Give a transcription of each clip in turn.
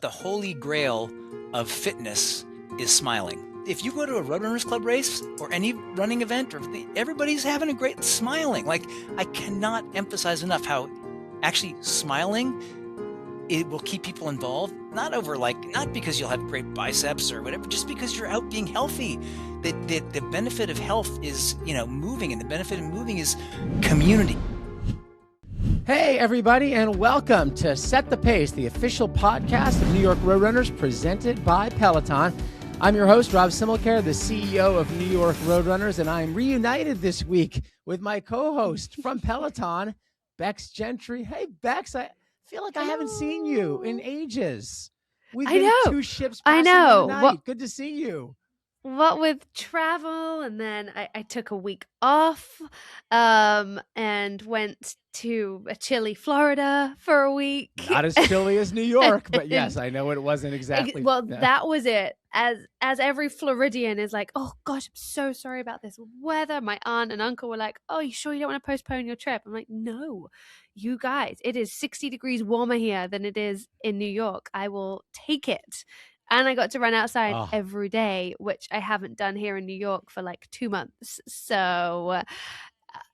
the holy grail of fitness is smiling. If you go to a Roadrunners Club race or any running event, everybody's having a great smiling. Like, I cannot emphasize enough how actually smiling, it will keep people involved. Not because you'll have great biceps or whatever, just because you're out being healthy. The benefit of health is, moving, and the benefit of moving is community. Hey, everybody, and welcome to Set the Pace, the official podcast of New York Roadrunners presented by Peloton. I'm your host, Rob Simmelcare, the CEO of New York Roadrunners, and I'm reunited this week with my co-host from Peloton, Becs Gentry. Hey, Becs, I feel like I haven't seen you in ages. We've been two ships passing the night. Good to see you. What with travel, and then I took a week off and went to a chilly Florida for a week. Not as chilly as New York, but yes, I know it wasn't exactly. Well, that was it. As every Floridian is like, oh gosh, I'm so sorry about this weather. My aunt and uncle were like, oh, you sure you don't want to postpone your trip? I'm like, no, you guys, it is 60 degrees warmer here than it is in New York. I will take it. And I got to run outside every day, which I haven't done here in New York for like 2 months. So,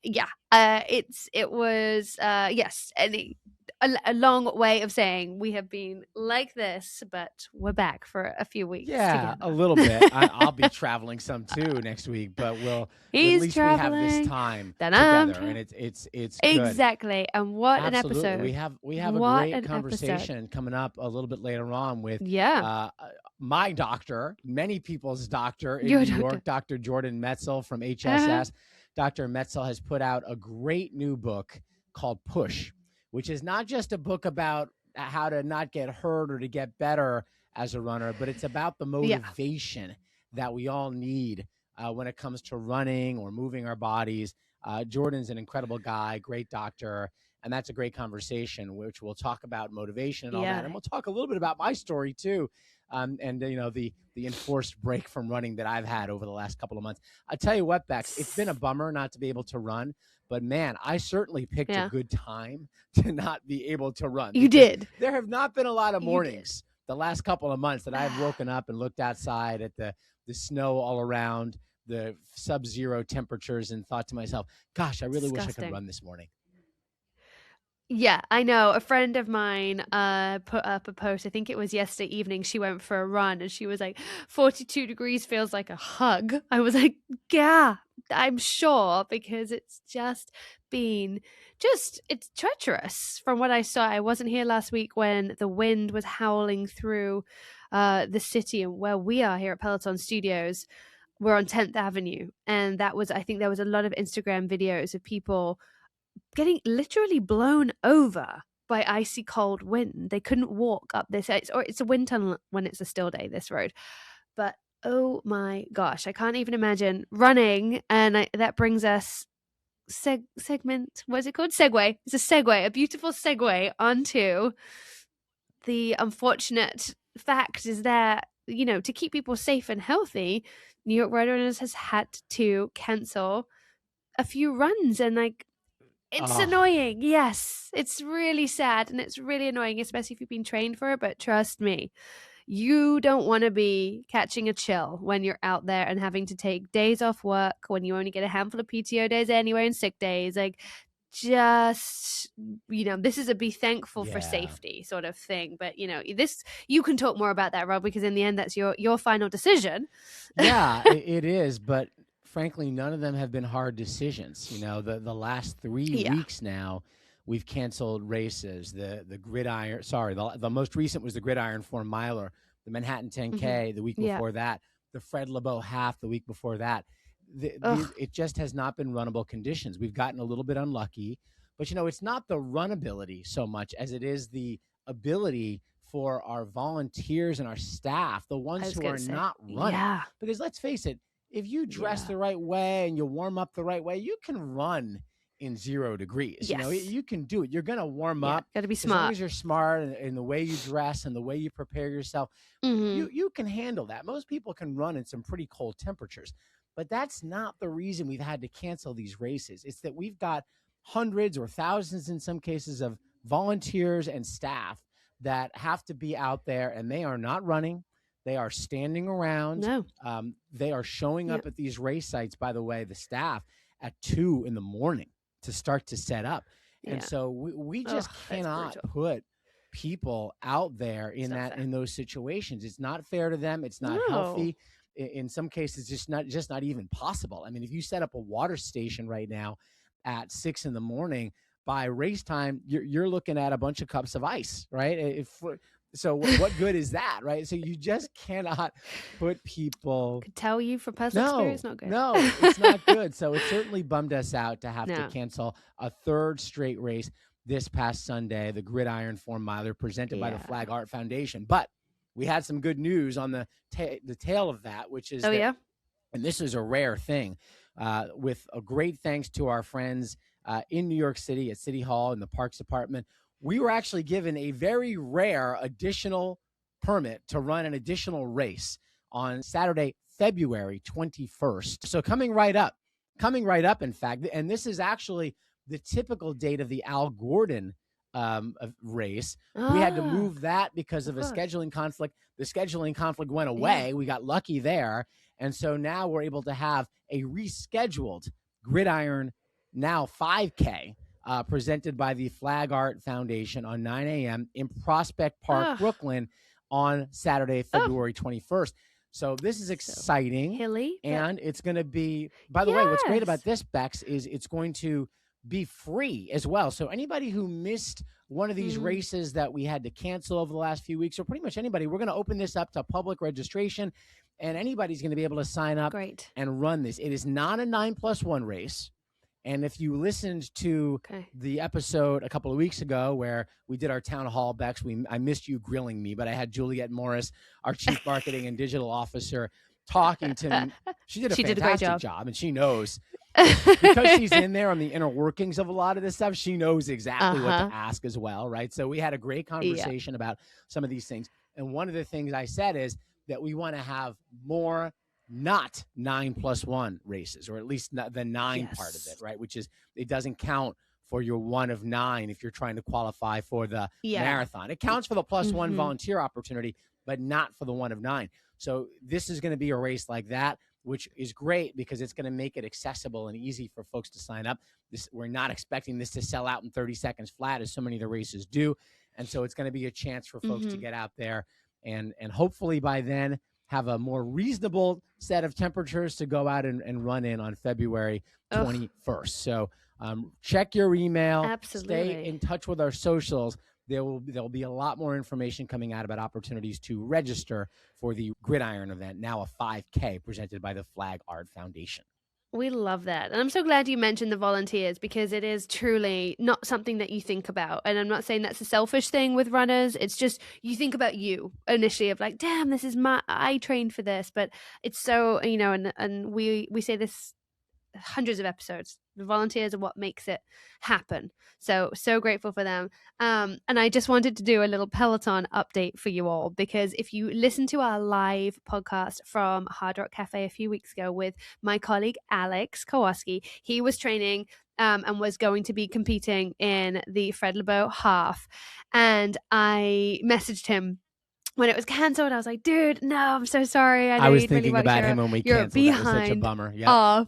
it was a long way of saying we have been like this, but we're back for a few weeks. Yeah, together. A little bit. I'll be traveling some too next week, but at least traveling. We have this time together, and it's good. Exactly. And what Absolutely. an episode! We have a great conversation coming up a little bit later on with my doctor, many people's doctor in New York, Dr. Jordan Metzl from HSS. Dr. Metzl has put out a great new book called Push, which is not just a book about how to not get hurt or to get better as a runner, but it's about the motivation that we all need when it comes to running or moving our bodies. Jordan's an incredible guy, great doctor, and that's a great conversation, which we'll talk about motivation and all that. And we'll talk a little bit about my story too. The enforced break from running that I've had over the last couple of months. I tell you what, Bex, it's been a bummer not to be able to run, but man, I certainly picked a good time to not be able to run. You did. There have not been a lot of mornings the last couple of months that I've woken up and looked outside at the snow all around, the sub-zero temperatures, and thought to myself, gosh, I really wish I could run this morning. Yeah, I know. A friend of mine put up a post. I think it was yesterday evening. She went for a run and she was like, 42 degrees feels like a hug. I was like, yeah, I'm sure, because it's just been it's treacherous from what I saw. I wasn't here last week when the wind was howling through the city, and where we are here at Peloton Studios, we're on 10th Avenue. And I think there was a lot of Instagram videos of people getting literally blown over by icy cold wind. They couldn't walk up this. It's a wind tunnel when it's a still day, this road. But oh my gosh, I can't even imagine running. And that brings us segment. What is it called? Segue. It's a segue, a beautiful segue onto the unfortunate fact is that, to keep people safe and healthy, New York Roadrunners has had to cancel a few runs, and it's annoying. Yes, it's really sad and it's really annoying, especially if you've been trained for it. But trust me, you don't want to be catching a chill when you're out there and having to take days off work when you only get a handful of PTO days anyway and sick days. This is a be thankful for safety sort of thing. But, you can talk more about that, Rob, because in the end, that's your final decision. Yeah, it is. But frankly, none of them have been hard decisions. The last 3 weeks now, we've canceled races. The gridiron, the most recent was the gridiron 4-miler, the Manhattan 10K the week before that, the Fred LeBeau half the week before that. It just has not been runnable conditions. We've gotten a little bit unlucky, but it's not the runability so much as it is the ability for our volunteers and our staff, the ones who are not running. Yeah. Because let's face it, if you dress the right way and you warm up the right way, you can run in 0 degrees. Yes. You can do it. You're going to warm up. Got to be smart. As long as you're smart in the way you dress and the way you prepare yourself, you can handle that. Most people can run in some pretty cold temperatures, but that's not the reason we've had to cancel these races. It's that we've got hundreds or thousands in some cases of volunteers and staff that have to be out there, and they are not running. They are standing around. No. They are showing up at these race sites, by the way, the staff, at 2 a.m. to start to set up. And so we just cannot put people out there in those situations. It's not fair to them. It's not healthy. In some cases, just not even possible. I mean, if you set up a water station right now at 6 a.m, by race time, you're looking at a bunch of cups of ice, right? So what good is that, right? So you just cannot put people. Could tell you from personal experience, not good. No, it's not good. So it certainly bummed us out to have to cancel a third straight race this past Sunday, the Gridiron 4 miler presented by the Flag Art Foundation. But we had some good news on the tail of that, which is and this is a rare thing, with a great thanks to our friends in New York City at City Hall and the Parks Department. We were actually given a very rare additional permit to run an additional race on Saturday, February 21st. So coming right up, in fact, and this is actually the typical date of the Al Gordon race. We had to move that because of a scheduling conflict. The scheduling conflict went away. Yeah. We got lucky there. And so now we're able to have a rescheduled Gridiron Now 5K presented by the Flag Art Foundation on 9 a.m. in Prospect Park, Brooklyn on Saturday, February 21st. So this is exciting. So hilly. And it's going to be, by the way, what's great about this, Becs, is it's going to be free as well. So anybody who missed one of these races that we had to cancel over the last few weeks, or pretty much anybody, we're going to open this up to public registration, and anybody's going to be able to sign up and run this. It is not a 9+1 race. And if you listened to the episode a couple of weeks ago where we did our town hall, Becs, I missed you grilling me, but I had Juliette Morris, our chief marketing and digital officer, talking to me. She did a fantastic job, and she knows. Because she's in there on the inner workings of a lot of this stuff, she knows exactly what to ask as well, right? So we had a great conversation about some of these things. And one of the things I said is that we want to have more not 9+1 races, or at least not the 9 part of it, right? Which is, it doesn't count for your 1 of 9 if you're trying to qualify for the marathon. It counts for the +1 volunteer opportunity, but not for the 1 of 9. So this is going to be a race like that, which is great because it's going to make it accessible and easy for folks to sign up. We're not expecting this to sell out in 30 seconds flat, as so many of the races do. And so it's going to be a chance for folks to get out there and hopefully by then have a more reasonable set of temperatures to go out and run in on February 21st. So check your email. Absolutely. Stay in touch with our socials. There'll be a lot more information coming out about opportunities to register for the Gridiron event, now a 5K presented by the Flag Art Foundation. We love that. And I'm so glad you mentioned the volunteers, because it is truly not something that you think about. And I'm not saying that's a selfish thing with runners. It's just, you think about you initially of like, damn, this is I trained for this. But it's so, and we say this hundreds of episodes. The volunteers are what makes it happen. So grateful for them. And I just wanted to do a little Peloton update for you all, because if you listen to our live podcast from Hard Rock Cafe a few weeks ago with my colleague Alex Kowalski, he was training and was going to be competing in the Fred Lebow half. And I messaged him when it was canceled. I was like, dude, no, I'm so sorry. I was thinking about him when we canceled. That was such a bummer. Yeah.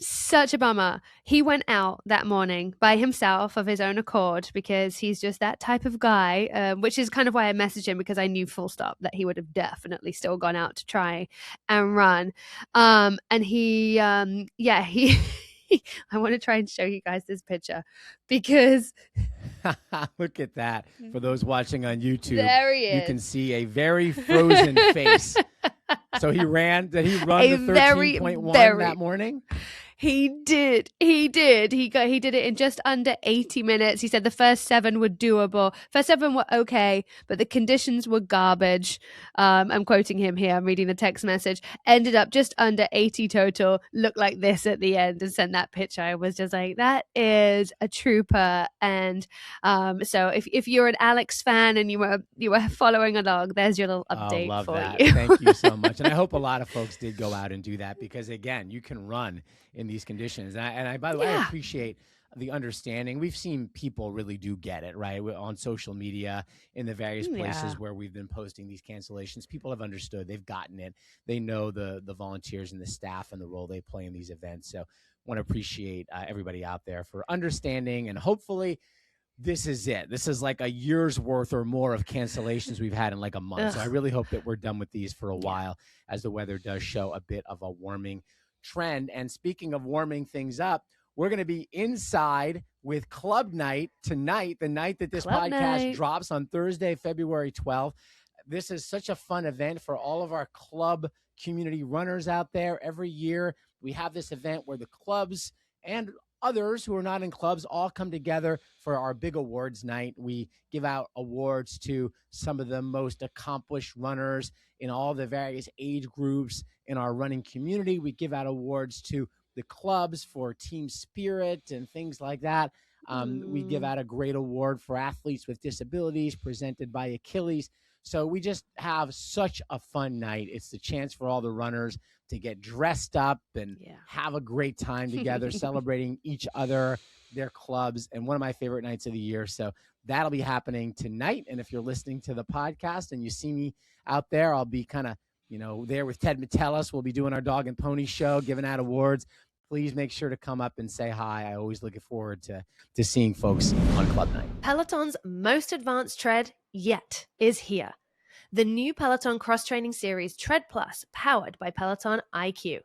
Such a bummer. He went out that morning by himself of his own accord, because he's just that type of guy, which is kind of why I messaged him, because I knew full stop that he would have definitely still gone out to try and run. And he I want to try and show you guys this picture, because look at that. For those watching on YouTube, there he is. You can see a very frozen face. So did he run the 13.1 that morning? He did. He did it in just under 80 minutes. He said the first 7 were doable. First 7 were okay, but the conditions were garbage. I'm quoting him here. I'm reading the text message. Ended up just under 80 total. Looked like this at the end, and sent that picture. I was just like, that is a trooper. And so if you're an Alex fan and you were following along, there's your little update love for that. you. Thank you so much. And I hope a lot of folks did go out and do that, because again, you can run in these conditions. And I by the way, I appreciate the understanding. We've seen people really do get it, right? On social media, in the various places where we've been posting these cancellations, people have understood. They've gotten it. They know the volunteers and the staff and the role they play in these events. So want to appreciate everybody out there for understanding, and hopefully this is it. This is like a year's worth or more of cancellations we've had in like a month. So I really hope that we're done with these for a while, as the weather does show a bit of a warming trend. And speaking of warming things up, we're going to be inside with Club Night tonight, the night that this podcast drops on Thursday, February 12th. This is such a fun event for all of our club community runners out there. Every year we have this event where the clubs and others who are not in clubs all come together for our big awards night. We give out awards to some of the most accomplished runners in all the various age groups in our running community. We give out awards to the clubs for team spirit and things like that. We give out a great award for athletes with disabilities presented by Achilles. So we just have such a fun night. It's the chance for all the runners to get dressed up and have a great time together, celebrating each other, their clubs, and one of my favorite nights of the year. So that'll be happening tonight. And if you're listening to the podcast and you see me out there, I'll be kind of, there with Ted Metellus. We'll be doing our dog and pony show, giving out awards. Please make sure to come up and say hi. I always look forward to seeing folks on Club Night. Peloton's most advanced tread yet is here. The new Peloton cross-training series Tread Plus, powered by Peloton IQ.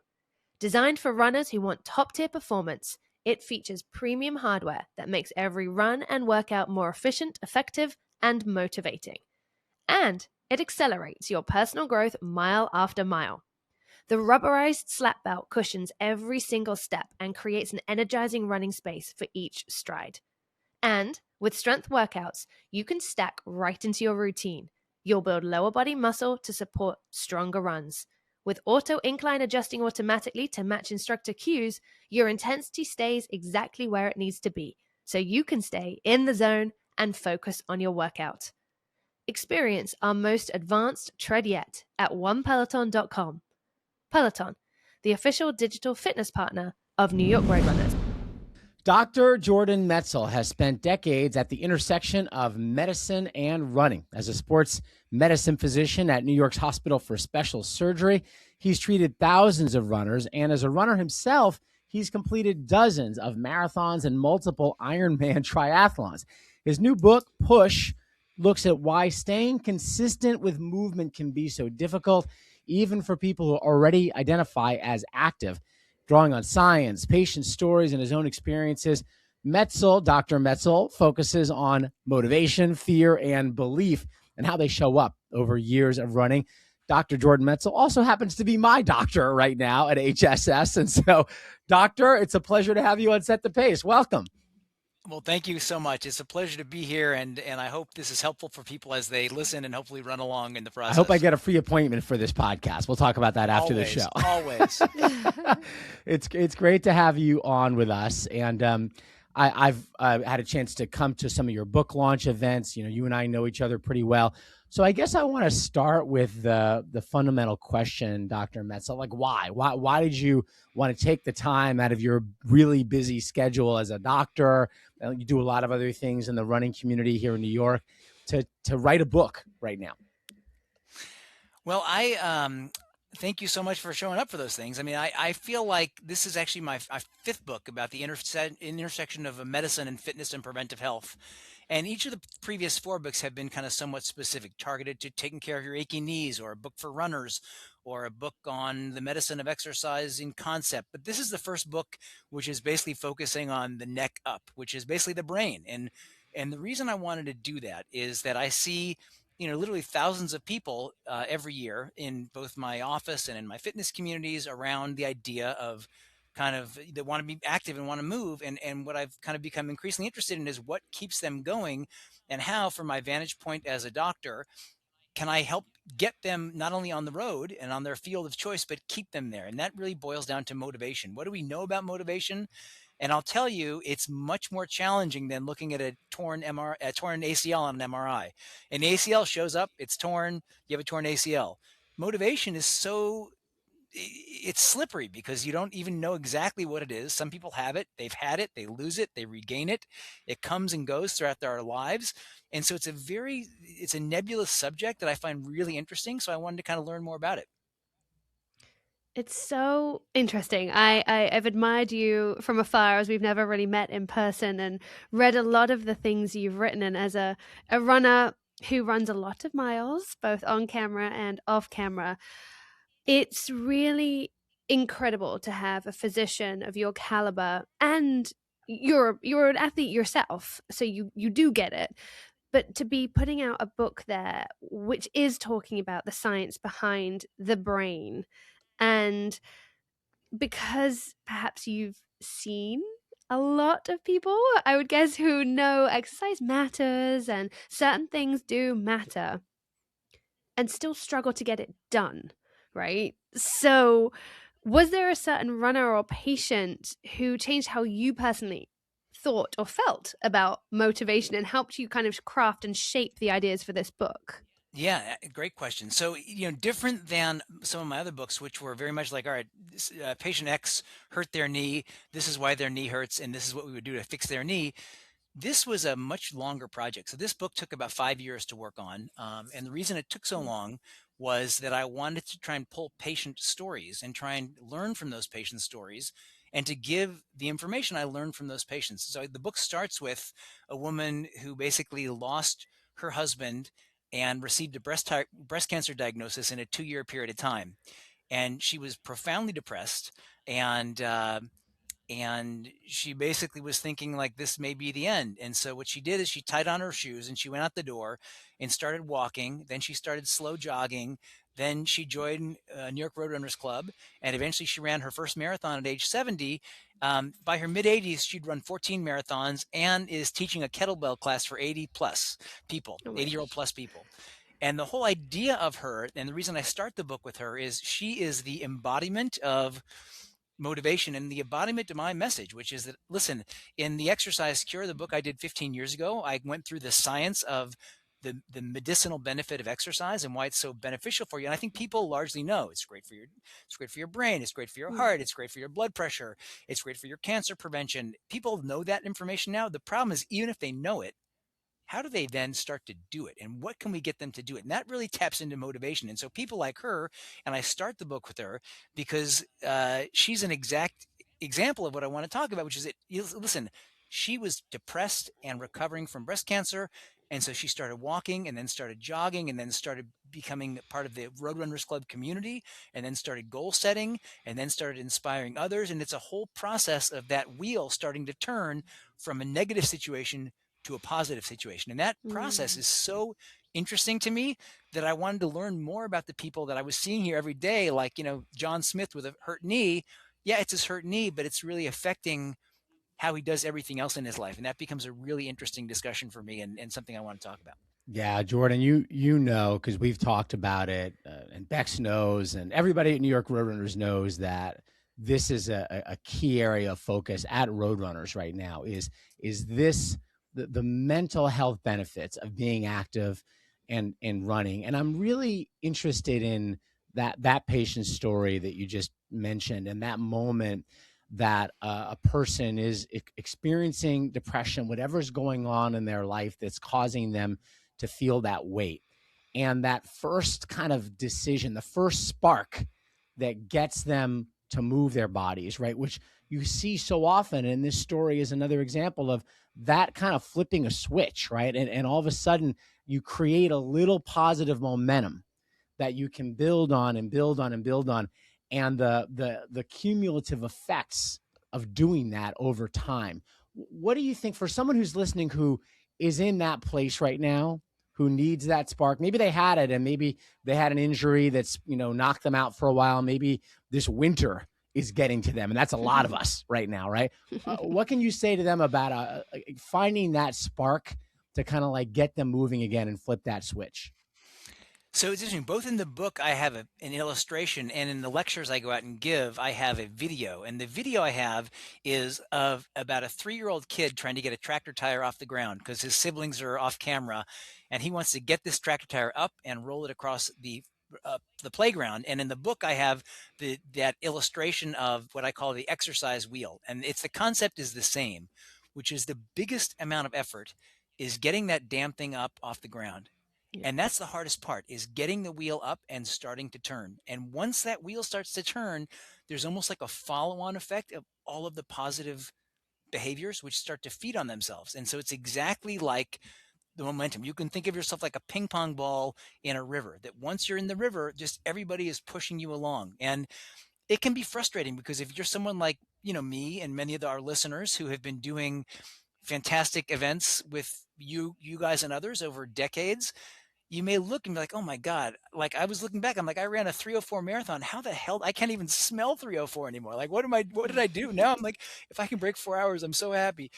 Designed for runners who want top-tier performance, it features premium hardware that makes every run and workout more efficient, effective, and motivating. And it accelerates your personal growth mile after mile. The rubberized slap belt cushions every single step and creates an energizing running space for each stride. And with strength workouts, you can stack right into your routine. You'll build lower body muscle to support stronger runs. With auto incline adjusting automatically to match instructor cues, your intensity stays exactly where it needs to be, so you can stay in the zone and focus on your workout. Experience our most advanced tread yet at onepeloton.com. Peloton, the official digital fitness partner of New York Roadrunners. Dr. Jordan Metzl has spent decades at the intersection of medicine and running. As a sports medicine physician at New York's Hospital for Special Surgery, he's treated thousands of runners, and as a runner himself, he's completed dozens of marathons and multiple Ironman triathlons. His new book, Push, looks at why staying consistent with movement can be so difficult, even for people who already identify as active. Drawing on science, patient stories, and his own experiences, Dr. Metzl focuses on motivation, fear, and belief, and how they show up over years of running. Dr. Jordan Metzl also happens to be my doctor right now at HSS. And so, doctor, it's a pleasure to have you on Set the Pace. Welcome. Well, thank you so much. It's a pleasure to be here, and I hope this is helpful for people as they listen and hopefully run along in the process. I hope I get a free appointment for this podcast. We'll talk about that after the show. Always. It's great to have you on with us, and I've had a chance to come to some of your book launch events. You and I know each other pretty well. So I guess I want to start with the fundamental question, Dr. Metzl. Like, why? Why did you want to take the time out of your really busy schedule as a doctor? You do a lot of other things in the running community here in New York to write a book right now. Well, I thank you so much for showing up for those things. I mean, I feel like this is actually my fifth book about the intersection of medicine and fitness and preventive health. And each of the previous four books have been kind of somewhat specific, targeted to taking care of your aching knees, or a book for runners, or a book on the medicine of exercise in concept. But this is the first book which is basically focusing on the neck up, which is basically the brain. And the reason I wanted to do that is that I see, literally thousands of people every year in both my office and in my fitness communities around the idea of they want to be active and want to move. And what I've kind of become increasingly interested in is what keeps them going, and how, from my vantage point as a doctor, can I help get them not only on the road and on their field of choice, but keep them there. And that really boils down to motivation. What do we know about motivation? And I'll tell you, it's much more challenging than looking at a torn ACL on an MRI. An ACL shows up, it's torn, you have a torn ACL. Motivation is so it's slippery because you don't even know exactly what it is. Some people have it, they've had it, they lose it, they regain it. It comes and goes throughout our lives. And so it's a nebulous subject that I find really interesting. So I wanted to kind of learn more about it. It's so interesting. I've admired you from afar, as we've never really met in person, and read a lot of the things you've written. And as a runner who runs a lot of miles, both on camera and off camera, it's really incredible to have a physician of your caliber, and you're an athlete yourself, so you do get it. But to be putting out a book there which is talking about the science behind the brain, and because perhaps you've seen a lot of people, I would guess, who know exercise matters and certain things do matter and still struggle to get it done, right? So was there a certain runner or patient who changed how you personally thought or felt about motivation and helped you kind of craft and shape the ideas for this book? Yeah, great question. So, different than some of my other books, which were very much like, all right, patient X hurt their knee. This is why their knee hurts, and this is what we would do to fix their knee. This was a much longer project. So this book took about 5 years to work on. And the reason it took so long was that I wanted to try and pull patient stories and try and learn from those patient stories and to give the information I learned from those patients. So the book starts with a woman who basically lost her husband and received a breast cancer diagnosis in a 2-year period of time. And she was profoundly depressed, and she basically was thinking like this may be the end. And so what she did is she tied on her shoes and she went out the door and started walking. Then she started slow jogging. Then she joined New York Roadrunners Club, and eventually she ran her first marathon at age 70. By her mid 80s, she'd run 14 marathons and is teaching a kettlebell class for 80 plus people, 80-year-old plus people. And the whole idea of her, and the reason I start the book with her, is she is the embodiment of motivation and the embodiment to my message, which is that, listen, in the Exercise Cure, the book I did 15 years ago, I went through the science of the medicinal benefit of exercise and why it's so beneficial for you. And I think people largely know it's great for your brain, it's great for your heart, it's great for your blood pressure, it's great for your cancer prevention. People know that information now. The problem is, even if they know it, how do they then start to do it? And what can we get them to do it? And that really taps into motivation. And so people like her, and I start the book with her because she's an exact example of what I want to talk about, which is that, listen, she was depressed and recovering from breast cancer. And so she started walking and then started jogging and then started becoming part of the Roadrunners Club community and then started goal setting and then started inspiring others. And it's a whole process of that wheel starting to turn from a negative situation to a positive situation. And that process is so interesting to me that I wanted to learn more about the people that I was seeing here every day, like, John Smith with a hurt knee. Yeah, it's his hurt knee, but it's really affecting how he does everything else in his life. And that becomes a really interesting discussion for me and something I want to talk about. Yeah, Jordan, you know, because we've talked about it, and Becs knows, and everybody at New York Roadrunners knows that this is a key area of focus at Roadrunners right now. Is this the mental health benefits of being active and running? And I'm really interested in that patient's story that you just mentioned, and that moment that a person is experiencing depression, whatever's going on in their life that's causing them to feel that weight. And that first kind of decision, the first spark that gets them to move their bodies, right? Which you see so often. And this story is another example of that kind of flipping a switch, right? And all of a sudden you create a little positive momentum that you can build on and build on and build on. And the cumulative effects of doing that over time. What do you think for someone who's listening, who is in that place right now, who needs that spark? Maybe they had it and maybe they had an injury that's, knocked them out for a while. Maybe this winter is getting to them. And that's a lot of us right now, right? What can you say to them about finding that spark to kind of like get them moving again and flip that switch? So it's interesting. Both in the book, I have an illustration, and in the lectures I go out and give, I have a video. And the video I have is of about a 3-year-old kid trying to get a tractor tire off the ground because his siblings are off camera, and he wants to get this tractor tire up and roll it across the the playground. And in the book, I have that illustration of what I call the exercise wheel. And the concept is the same, which is the biggest amount of effort is getting that damn thing up off the ground. Yeah. And that's the hardest part, is getting the wheel up and starting to turn. And once that wheel starts to turn, there's almost like a follow-on effect of all of the positive behaviors which start to feed on themselves. And so it's exactly like the momentum. You can think of yourself like a ping pong ball in a river, that once you're in the river, just everybody is pushing you along. And it can be frustrating because if you're someone like, me and many of our listeners who have been doing fantastic events with you guys and others over decades, you may look and be like, oh my God, like I was looking back, I'm like, I ran a 3:04 marathon. How the hell? I can't even smell 3:04 anymore. Like, what did I do? Now I'm like, if I can break 4 hours, I'm so happy.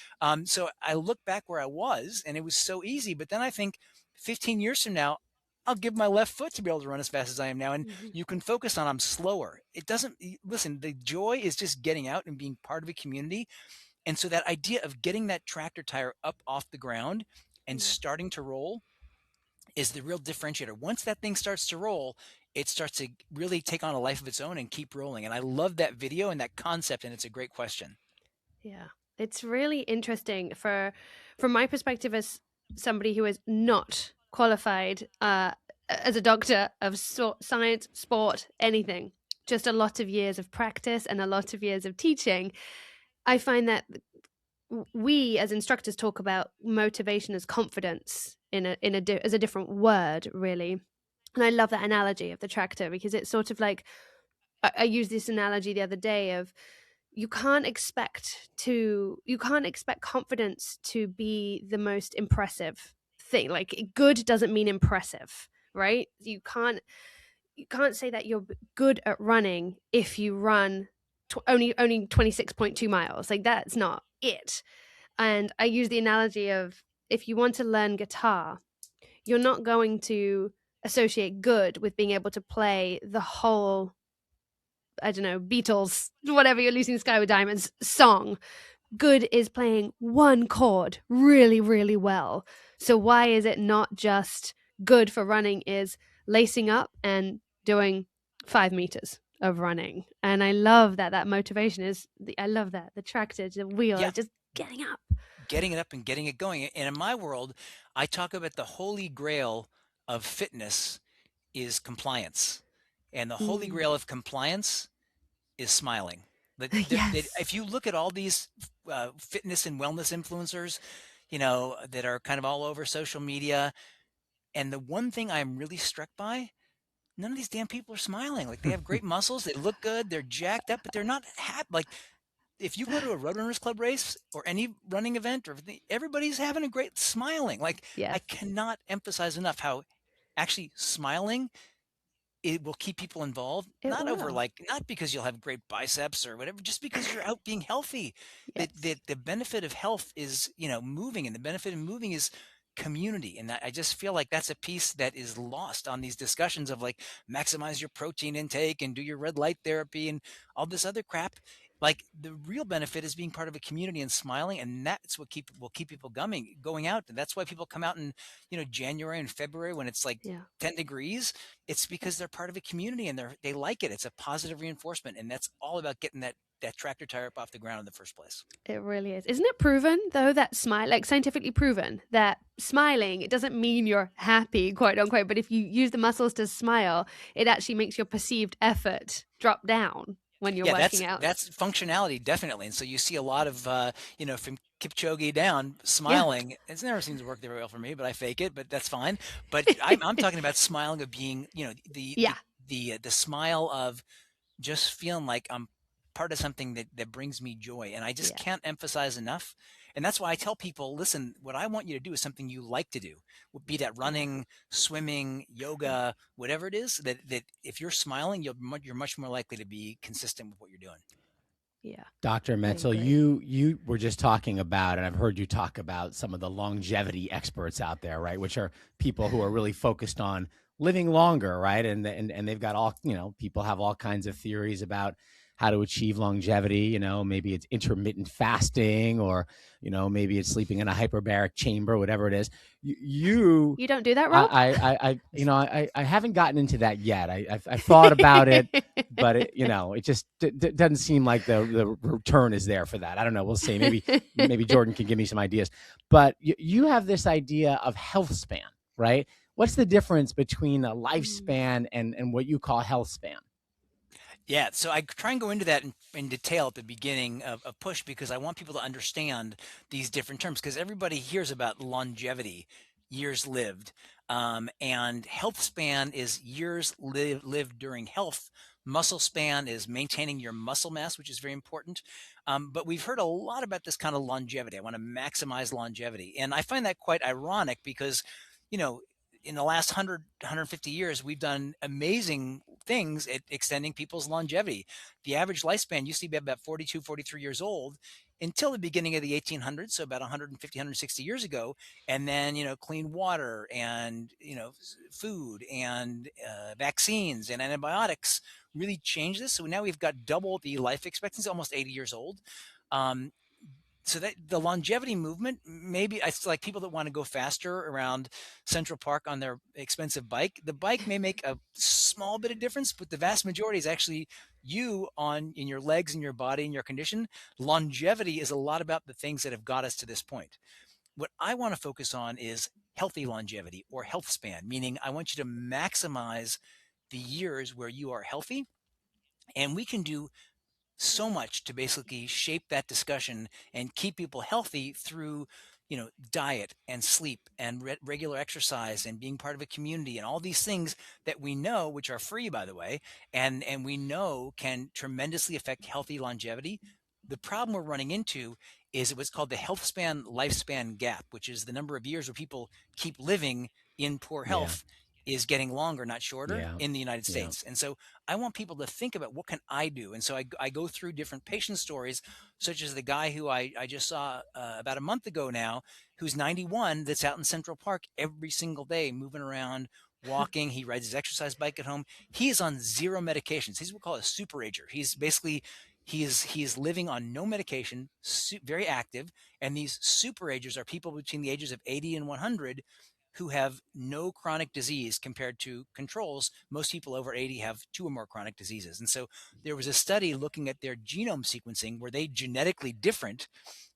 So I look back where I was and it was so easy. But then I think 15 years from now, I'll give my left foot to be able to run as fast as I am now. And you can focus on, I'm slower. It doesn't, listen, the joy is just getting out and being part of a community. And so that idea of getting that tractor tire up off the ground and starting to roll is the real differentiator. Once that thing starts to roll, it starts to really take on a life of its own and keep rolling. And I love that video and that concept, and it's a great question. Yeah, it's really interesting from my perspective as somebody who is not qualified as a doctor of science, sport, anything, just a lot of years of practice and a lot of years of teaching. I find that we as instructors talk about motivation as confidence as a different word, really. And I love that analogy of the tractor, because it's sort of like, I used this analogy the other day of, you can't expect confidence to be the most impressive thing. Like, good doesn't mean impressive, right? You can't say that you're good at running if you run only 26.2 miles. Like, that's not it. And I use the analogy of, if you want to learn guitar, you're not going to associate good with being able to play the whole, I don't know, Beatles, whatever, You're Losing the Sky with Diamonds song. Good is playing one chord really, really well. So why is it not just good for running is lacing up and doing 5 meters of running? And I love that motivation is, I love that, the tractor, the wheel, just getting up. Getting it up and getting it going. And in my world, I talk about the holy grail of fitness is compliance. And the holy grail of compliance is smiling. If you look at all these fitness and wellness influencers, that are kind of all over social media, and the one thing I'm really struck by, none of these damn people are smiling. Like, they have great muscles, they look good, they're jacked up, but they're not happy. Like, if you go to a Roadrunners Club race or any running event, or everybody's having a great smiling. Like, I cannot emphasize enough how actually smiling, it will keep people involved. Not because you'll have great biceps or whatever, just because you're out being healthy. Yes. The benefit of health is, moving, and the benefit of moving is community. And I just feel like that's a piece that is lost on these discussions of, like, maximize your protein intake and do your red light therapy and all this other crap. Like, the real benefit is being part of a community and smiling, and that's what will keep people going out. And that's why people come out in, January and February when it's like 10 degrees. It's because they're part of a community and they like it. It's a positive reinforcement, and that's all about getting that tractor tire up off the ground in the first place. It really is. Isn't it proven, though, that scientifically proven, that smiling, it doesn't mean you're happy, quote unquote, but if you use the muscles to smile, it actually makes your perceived effort drop down when you're working out. That's functionality, definitely. And so you see a lot of, from Kipchoge down, smiling. Yeah. It never seems to work very well for me, but I fake it, but that's fine. But I'm talking about smiling of being, the smile of just feeling like I'm part of something that brings me joy. And I just can't emphasize enough. And that's why I tell people, listen, what I want you to do is something you like to do. Be that running, swimming, yoga, whatever it is, that if you're smiling, you're much more likely to be consistent with what you're doing. Yeah. Dr. Metzl, you were just talking about, and I've heard you talk about some of the longevity experts out there, right? Which are people who are really focused on living longer, right? And they've got all, people have all kinds of theories about how to achieve longevity. Maybe it's intermittent fasting, or maybe it's sleeping in a hyperbaric chamber, whatever it is. You don't do that, Rob? I haven't gotten into that yet. I thought about it, but it just doesn't seem like the return is there for that. I don't know. We'll see. Maybe Jordan can give me some ideas. But you have this idea of health span, right? What's the difference between a lifespan and what you call health span? Yeah, so I try and go into that in detail at the beginning of Push, because I want people to understand these different terms, because everybody hears about longevity, years lived, and health span is years lived during health. Muscle span is maintaining your muscle mass, which is very important. But we've heard a lot about this kind of longevity. I want to maximize longevity. And I find that quite ironic because, in the last 150 years, we've done amazing things at extending people's longevity. The average lifespan used to be about 42, 43 years old until the beginning of the 1800s, so about 150, 160 years ago. And then, clean water and, food and vaccines and antibiotics really changed this. So now we've got double the life expectancy, almost 80 years old. So that the longevity movement, maybe it's like people that want to go faster around Central Park on their expensive bike. The bike may make a small bit of difference, but the vast majority is actually you in your legs and your body and your condition. Longevity is a lot about the things that have got us to this point. What I want to focus on is healthy longevity, or health span, meaning I want you to maximize the years where you are healthy. And we can do so much to basically shape that discussion and keep people healthy through, diet and sleep and regular exercise and being part of a community and all these things that we know, which are free, by the way, and we know can tremendously affect healthy longevity. The problem we're running into is what's called the health span lifespan gap, which is the number of years where people keep living in poor health is getting longer, not shorter, in the United States. And so I want people to think about, what can I do? And so I go through different patient stories, such as the guy who I just saw about a month ago now, who's 91, that's out in Central Park every single day, moving around, walking. He rides his exercise bike at home. He is on zero medications. He's what we call a super ager. He's basically, he is living on no medication, very active. And these super agers are people between the ages of 80 and 100 who have no chronic disease compared to controls. Most people over 80 have 2 or more chronic diseases. And so there was a study looking at their genome sequencing. Were they genetically different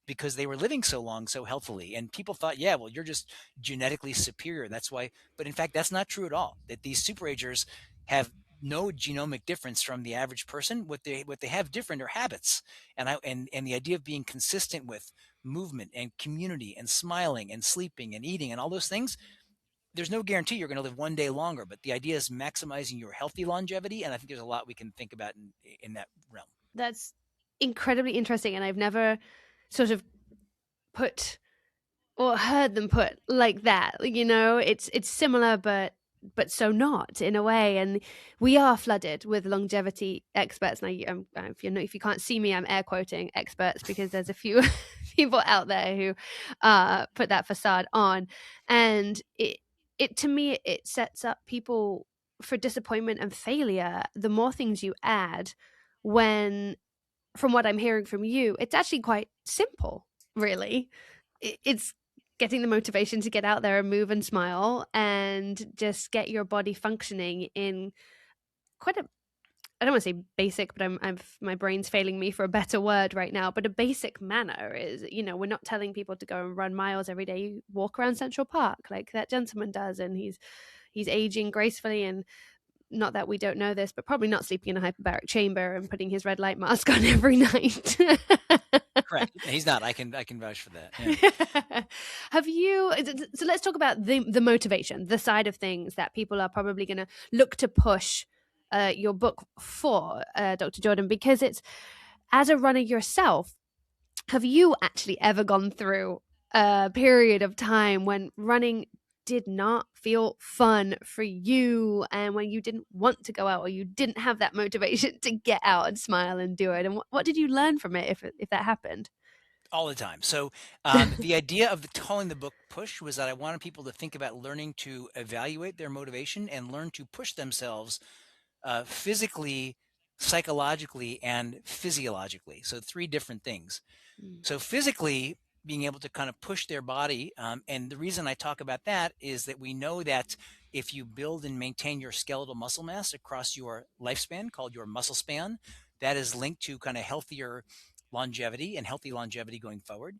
because they were living so long, so healthily? And people thought, yeah, well, you're just genetically superior. That's why. But in fact, that's not true at all. That these superagers have no genomic difference from the average person. What they have different are habits. And the idea of being consistent with movement and community and smiling and sleeping and eating and all those things, there's no guarantee you're going to live one day longer, but the idea is maximizing your healthy longevity. And I think there's a lot we can think about in that realm. That's incredibly interesting. And I've never sort of put or heard them put like that. It's similar, but so not, in a way. And we are flooded with longevity experts. And if you can't see me, I'm air quoting experts, because there's a few people out there who put that facade on. And it to me, it sets up people for disappointment and failure. The more things you add, when, from what I'm hearing from you, it's actually quite simple, really. It's getting the motivation to get out there and move and smile and just get your body functioning in quite a, I don't want to say basic, but my brain's failing me for a better word right now, but a basic manner is, we're not telling people to go and run miles every day. You walk around Central Park like that gentleman does, and he's aging gracefully, and not that we don't know this, but probably not sleeping in a hyperbaric chamber and putting his red light mask on every night. Correct. He's not. I can vouch for that. Yeah. Have you? So let's talk about the motivation, the side of things that people are probably going to look to push your book for, Dr. Jordan, because it's, as a runner yourself, have you actually ever gone through a period of time when running did not feel fun for you, and when you didn't want to go out, or you didn't have that motivation to get out and smile and do it? And what did you learn from it, if that happened? All the time. So the idea of calling the book Push was that I wanted people to think about learning to evaluate their motivation and learn to push themselves physically, psychologically, and physiologically. So 3 different things. So physically, being able to kind of push their body. And the reason I talk about that is that we know that if you build and maintain your skeletal muscle mass across your lifespan, called your muscle span, that is linked to kind of healthier longevity and healthy longevity going forward.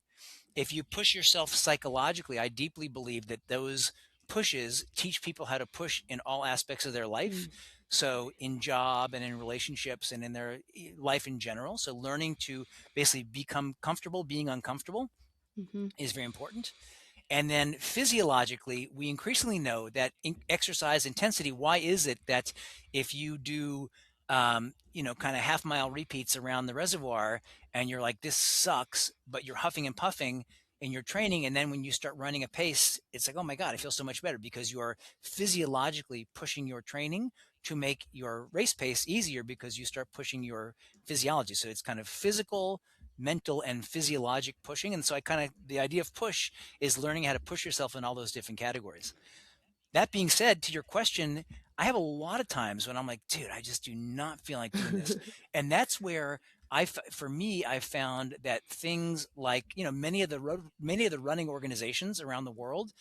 If you push yourself psychologically, I deeply believe that those pushes teach people how to push in all aspects of their life. So in job and in relationships and in their life in general. So learning to basically become comfortable being uncomfortable is very important. And then physiologically, we increasingly know that exercise intensity, why is it that if you do, kind of half-mile repeats around the reservoir and you're like, this sucks, but you're huffing and puffing in your training. And then when you start running a pace, it's like, oh my God, I feel so much better because you're physiologically pushing your training to make your race pace easier because you start pushing your physiology. So it's kind of physical, mental, and physiologic pushing. And so the idea of push is learning how to push yourself in all those different categories. That being said, to your question, I have a lot of times when I'm like, dude, I just do not feel like doing this. And that's where for me, I found that things like, many of the running organizations around the world,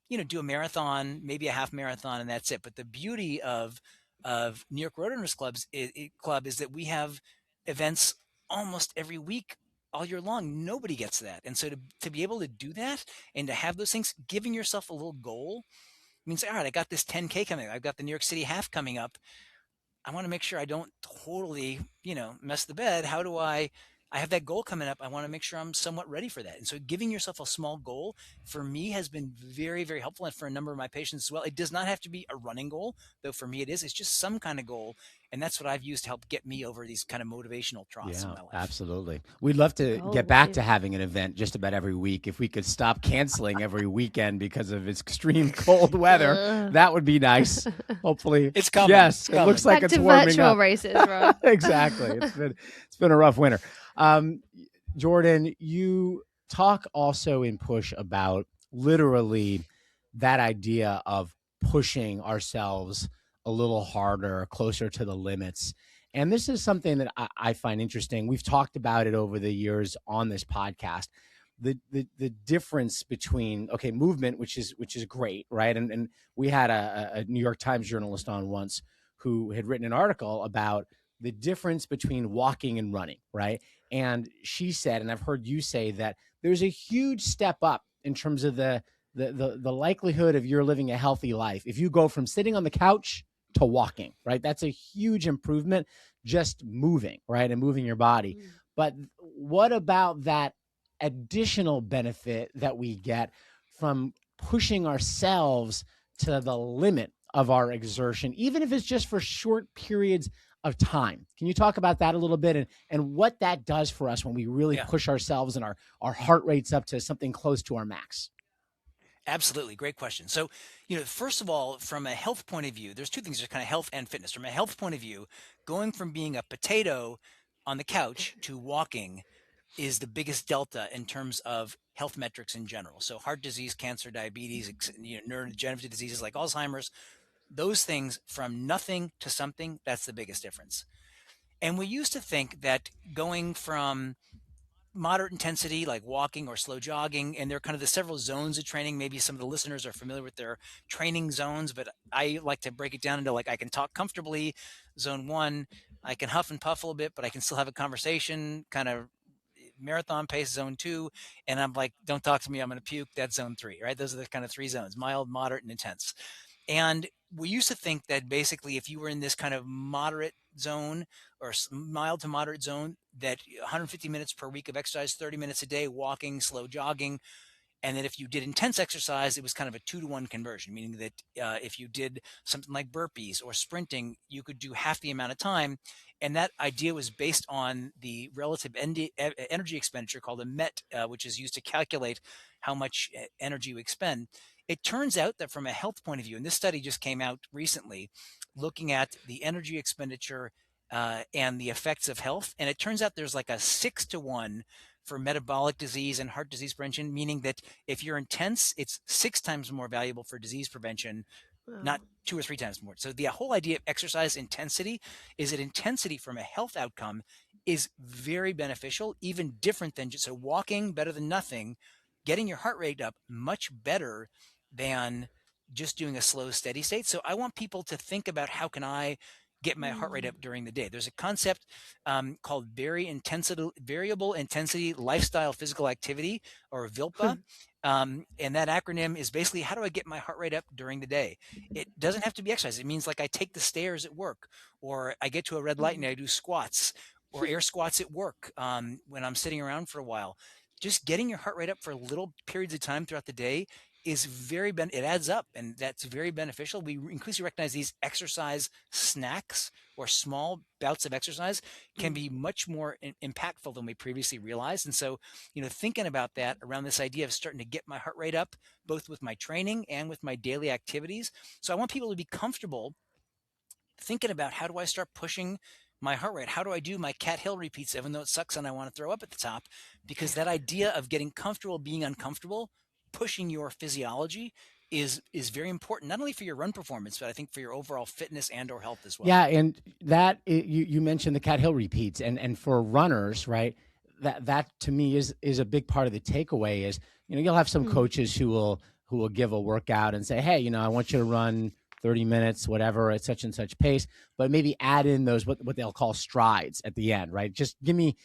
do a marathon, maybe a half marathon, and that's it. But the beauty of New York Road Runners Club is that we have events almost every week all year long. Nobody gets that. And so to be able to do that and to have those things, giving yourself a little goal means, all right, I got this 10K coming. I've got the New York City half coming up. I want to make sure I don't totally, mess the bed. How do I have that goal coming up. I want to make sure I'm somewhat ready for that. And so giving yourself a small goal for me has been very, very helpful. And for a number of my patients as well, it does not have to be a running goal, though for me it is. It's just some kind of goal. And that's what I've used to help get me over these kind of motivational troughs in my life. Absolutely. We'd love to get back to having an event just about every week. If we could stop canceling every weekend because of extreme cold weather, that would be nice. Hopefully. It's coming. Yes. It looks like it's warming virtual up. Races, right? Exactly. It's been a rough winter. Jordan, you talk also in Push about literally that idea of pushing ourselves a little harder, closer to the limits. And this is something that I find interesting. We've talked about it over the years on this podcast. The difference between movement, which is great, right? And we had a New York Times journalist on once who had written an article about the difference between walking and running, right? And she said, and I've heard you say, that there's a huge step up in terms of the likelihood of you're living a healthy life if you go from sitting on the couch to walking, right? That's a huge improvement, just moving, right? And moving your body. But what about that additional benefit that we get from pushing ourselves to the limit of our exertion, even if it's just for short periods of time? Can you talk about that a little bit and what that does for us when we really push ourselves and our heart rates up to something close to our max? Absolutely. Great question. So, first of all, from a health point of view, there's 2 things. There's kind of health and fitness. From a health point of view, going from being a potato on the couch to walking is the biggest delta in terms of health metrics in general. So heart disease, cancer, diabetes, neurodegenerative diseases like Alzheimer's, those things from nothing to something, that's the biggest difference. And we used to think that going from moderate intensity like walking or slow jogging, and there are kind of the several zones of training. Maybe some of the listeners are familiar with their training zones, but I like to break it down into I can talk comfortably, zone 1, I can huff and puff a little bit, but I can still have a conversation, kind of marathon pace, zone 2, and I'm like, don't talk to me, I'm going to puke, that's zone 3, right? Those are the kind of 3 zones: mild, moderate, and intense. And we used to think that basically if you were in this kind of moderate zone or mild to moderate zone, that 150 minutes per week of exercise, 30 minutes a day, walking, slow jogging, and that if you did intense exercise, it was kind of a 2-to-1 conversion, meaning that if you did something like burpees or sprinting, you could do half the amount of time. And that idea was based on the relative energy expenditure called a MET, which is used to calculate how much energy you expend. It turns out that from a health point of view, and this study just came out recently, looking at the energy expenditure and the effects of health, and it turns out there's like a 6-to-1 for metabolic disease and heart disease prevention, meaning that if you're intense, it's 6 times more valuable for disease prevention not 2 or 3 times more. So the whole idea of exercise intensity is that intensity from a health outcome is very beneficial, even different than just so walking better than nothing, getting your heart rate up much better than just doing a slow, steady state. So I want people to think about how can I get my heart rate up during the day. There's a concept called variable intensity lifestyle physical activity, or VILPA. And that acronym is basically, how do I get my heart rate up during the day? It doesn't have to be exercise. It means like I take the stairs at work, or I get to a red light and I do squats or air squats at work when I'm sitting around for a while. Just getting your heart rate up for little periods of time throughout the day is it adds up, and that's very beneficial. We increasingly recognize these exercise snacks or small bouts of exercise can be much more impactful than we previously realized. And so, thinking about that around this idea of starting to get my heart rate up, both with my training and with my daily activities. So I want people to be comfortable thinking about, how do I start pushing my heart rate? How do I do my cat hill repeats, even though it sucks and I want to throw up at the top? Because that idea of getting comfortable being uncomfortable, pushing your physiology, is very important, not only for your run performance, but I think for your overall fitness and or health as well. Yeah, and that you mentioned the cat hill repeats, and for runners, right? That to me is a big part of the takeaway. Is you'll have some coaches who will give a workout and say, hey, I want you to run 30 minutes, whatever, at such and such pace, but maybe add in those what they'll call strides at the end, right? Just give me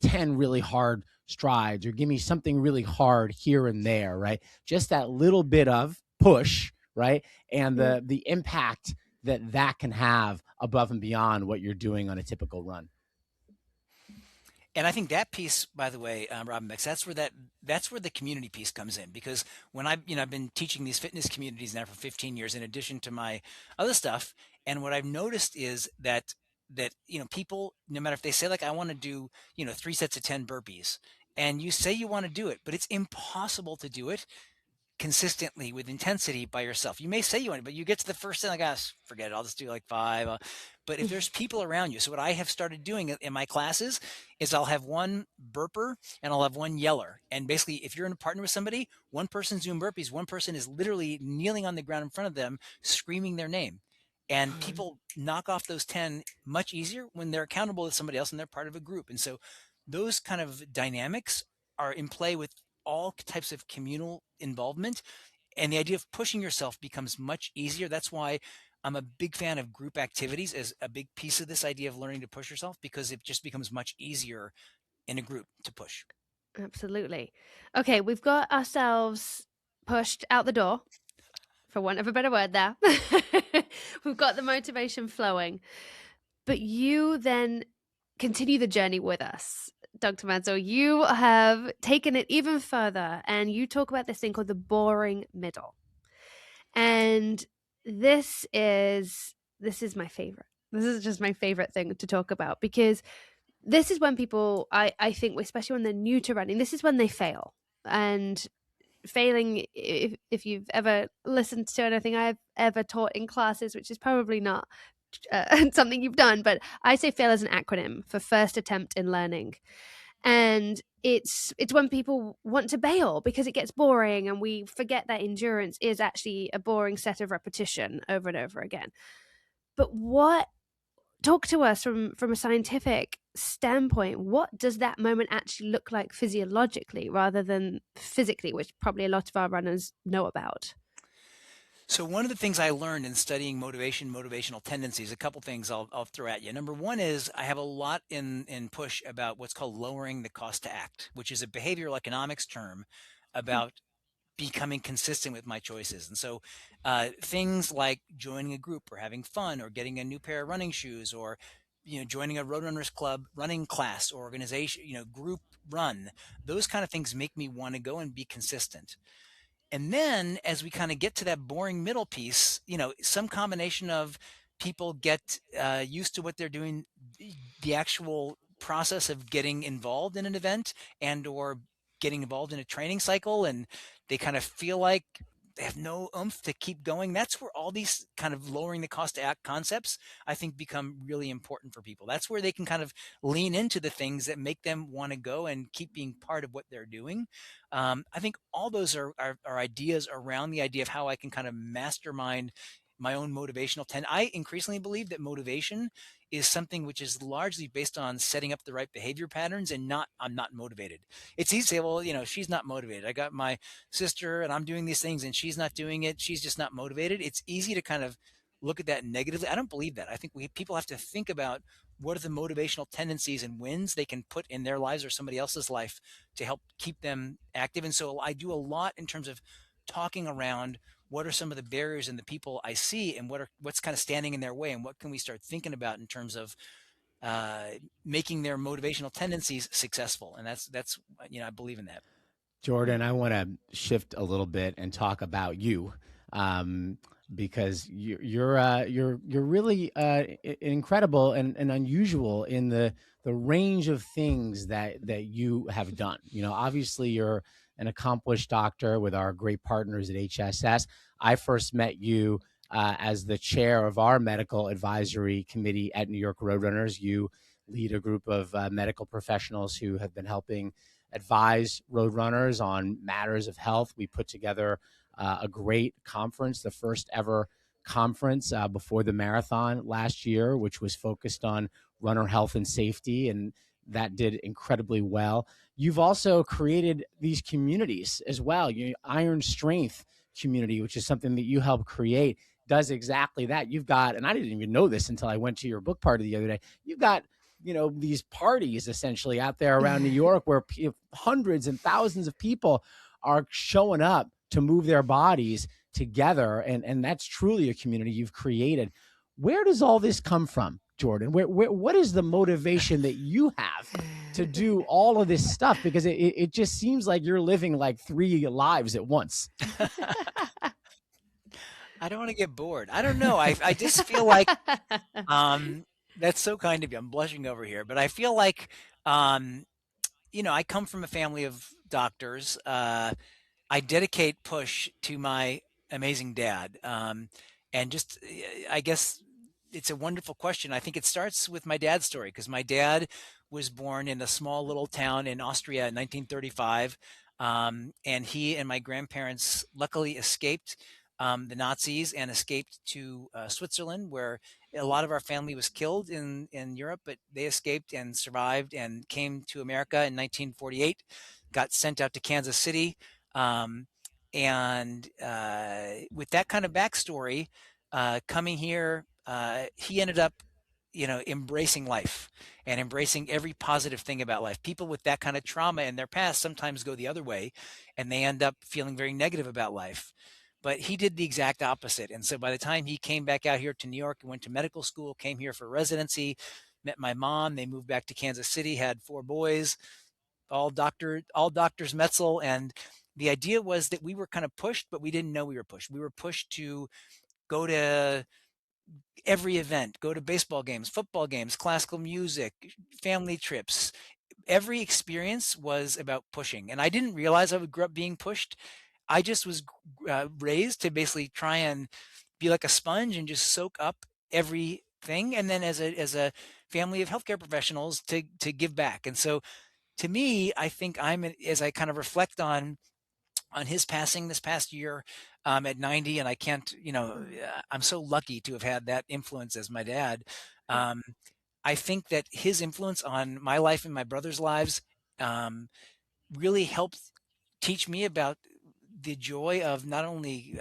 10 really hard strides, or give me something really hard here and there, right? Just that little bit of push, right? And the impact that can have above and beyond what you're doing on a typical run. And I think that piece, by the way, Rob and Becs, that's where the community piece comes in. Because when I've been teaching these fitness communities now for 15 years, in addition to my other stuff, and what I've noticed is that people, no matter if they say like, I want to do 3 sets of 10 burpees, and you say you want to do it, but it's impossible to do it consistently with intensity by yourself. You may say you want it, but you get to the first thing, like, forget it, I'll just do like 5. But if there's people around you, so what I have started doing in my classes is I'll have one burper and I'll have one yeller. And basically, if you're in a partner with somebody, one person's doing burpees, one person is literally kneeling on the ground in front of them, screaming their name. And people knock off those 10 much easier when they're accountable to somebody else and they're part of a group. And so those kind of dynamics are in play with all types of communal involvement, and the idea of pushing yourself becomes much easier. That's why I'm a big fan of group activities as a big piece of this idea of learning to push yourself, because it just becomes much easier in a group to push. Absolutely. Okay, we've got ourselves pushed out the door, for want of a better word there. We've got the motivation flowing, but you then continue the journey with us. Dr. Metzl, you have taken it even further, and you talk about this thing called the boring middle. And this is my favorite. This is just my favorite thing to talk about, because this is when people, I think, especially when they're new to running, this is when they fail. And failing, if you've ever listened to anything I've ever taught in classes, which is probably not something you've done, but I say fail as an acronym for first attempt in learning. And it's when people want to bail because it gets boring, and we forget that endurance is actually a boring set of repetition over and over again. But talk to us from a scientific standpoint, what does that moment actually look like physiologically rather than physically, which probably a lot of our runners know about? So one of the things I learned in studying motivational tendencies, a couple things I'll throw at you. Number one is I have a lot in push about what's called lowering the cost to act, which is a behavioral economics term about becoming consistent with my choices. And so things like joining a group or having fun or getting a new pair of running shoes, or joining a Roadrunners Club running class or organization, group run, those kind of things make me want to go and be consistent. And then as we kind of get to that boring middle piece, some combination of people get used to what they're doing, the actual process of getting involved in an event and or getting involved in a training cycle, and they kind of feel like they have no oomph to keep going. That's where all these kind of lowering the cost to act concepts, I think, become really important for people. That's where they can kind of lean into the things that make them want to go and keep being part of what they're doing. I think all those are ideas around the idea of how I can kind of mastermind my own motivational I increasingly believe that motivation is something which is largely based on setting up the right behavior patterns and not, I'm not motivated. It's easy to say, well, she's not motivated. I got my sister and I'm doing these things and she's not doing it. She's just not motivated. It's easy to kind of look at that negatively. I don't believe that. I think people have to think about what are the motivational tendencies and wins they can put in their lives or somebody else's life to help keep them active. And so I do a lot in terms of talking around what are some of the barriers in the people I see and what's kind of standing in their way and what can we start thinking about in terms of making their motivational tendencies successful. And that's I believe in that. Jordan, I want to shift a little bit and talk about you, because you're really incredible and unusual in the range of things that you have done. Obviously you're an accomplished doctor with our great partners at HSS. I first met you as the chair of our medical advisory committee at New York Roadrunners. You lead a group of medical professionals who have been helping advise roadrunners on matters of health. We put together a great conference, the first ever conference before the marathon last year, which was focused on runner health and safety, and that did incredibly well. You've also created these communities as well. Iron Strength community, which is something that you helped create, does exactly that. You've got, and I didn't even know this until I went to your book party the other day, you've got these parties essentially out there around New York where hundreds and thousands of people are showing up to move their bodies together. And that's truly a community you've created. Where does all this come from, Jordan? What is the motivation that you have to do all of this stuff? Because it just seems like you're living like 3 lives at once. I don't want to get bored. I don't know. I just feel like, that's so kind of you. I'm blushing over here, but I feel like, I come from a family of doctors. I dedicate push to my amazing dad. And just, I guess it's a wonderful question. I think it starts with my dad's story because my dad was born in a small little town in Austria in 1935. And he and my grandparents luckily escaped the Nazis and escaped to Switzerland, where a lot of our family was killed in Europe, but they escaped and survived and came to America in 1948, got sent out to Kansas City. And with that kind of backstory, coming here, he ended up, embracing life and embracing every positive thing about life. People with that kind of trauma in their past sometimes go the other way and they end up feeling very negative about life. But he did the exact opposite. And so by the time he came back out here to New York and went to medical school, came here for residency, met my mom, they moved back to Kansas City, had 4 boys, all doctors Metzl. And the idea was that we were kind of pushed, but we didn't know we were pushed. We were pushed to go to every event, go to baseball games, football games, classical music, family trips. Every experience was about pushing. And I didn't realize I would grow up being pushed. I just was raised to basically try and be like a sponge and just soak up everything. And then as a family of healthcare professionals to give back. And so to me, I think as I kind of reflect on his passing this past year at 90, and I can't, I'm so lucky to have had that influence as my dad. I think that his influence on my life and my brother's lives really helped teach me about the joy of not only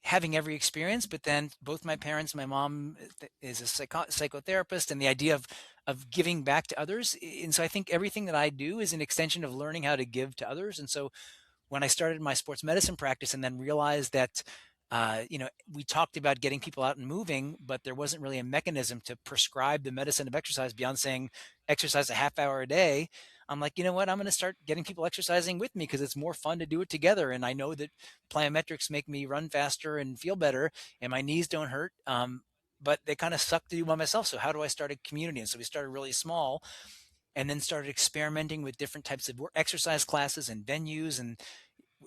having every experience, but then both my parents, my mom is a psychotherapist, and the idea of giving back to others. And so I think everything that I do is an extension of learning how to give to others. And so when I started my sports medicine practice and then realized that, we talked about getting people out and moving, but there wasn't really a mechanism to prescribe the medicine of exercise beyond saying exercise a half hour a day. I'm like, you know what? I'm going to start getting people exercising with me because it's more fun to do it together. And I know that plyometrics make me run faster and feel better and my knees don't hurt. But they kind of suck to do by myself. So how do I start a community? And so we started really small and then started experimenting with different types of exercise classes and venues. And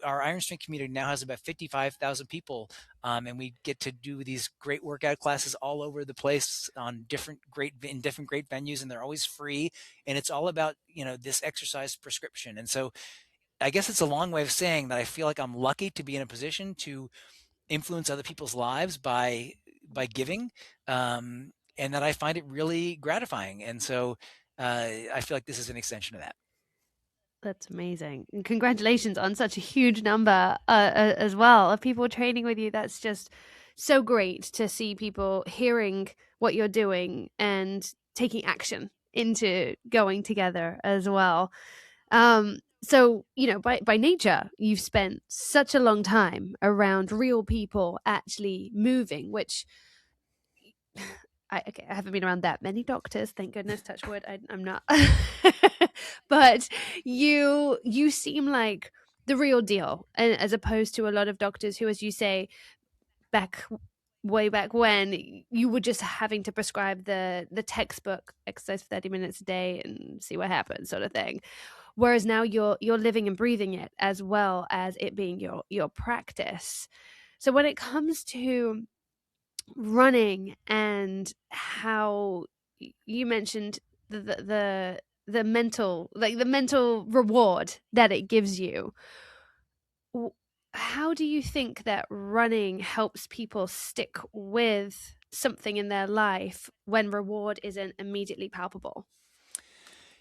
our Iron Strength community now has about 55,000 people, and we get to do these great workout classes all over the place on different great venues, and they're always free. And it's all about this exercise prescription. And so I guess it's a long way of saying that I feel like I'm lucky to be in a position to influence other people's lives by giving, and that I find it really gratifying. And so I feel like this is an extension of that. That's amazing. And congratulations on such a huge number as well of people training with you. That's just so great to see people hearing what you're doing and taking action into going together as well. So, by nature, you've spent such a long time around real people actually moving, which I haven't been around that many doctors, thank goodness, touch wood, I'm not. But you seem like the real deal, and as opposed to a lot of doctors who, as you say, way back when, you were just having to prescribe the textbook exercise for 30 minutes a day and see what happens sort of thing. Whereas now you're living and breathing it, as well as it being your practice. So when it comes to running and how you mentioned the mental, like the mental reward that it gives you, how do you think that running helps people stick with something in their life when reward isn't immediately palpable?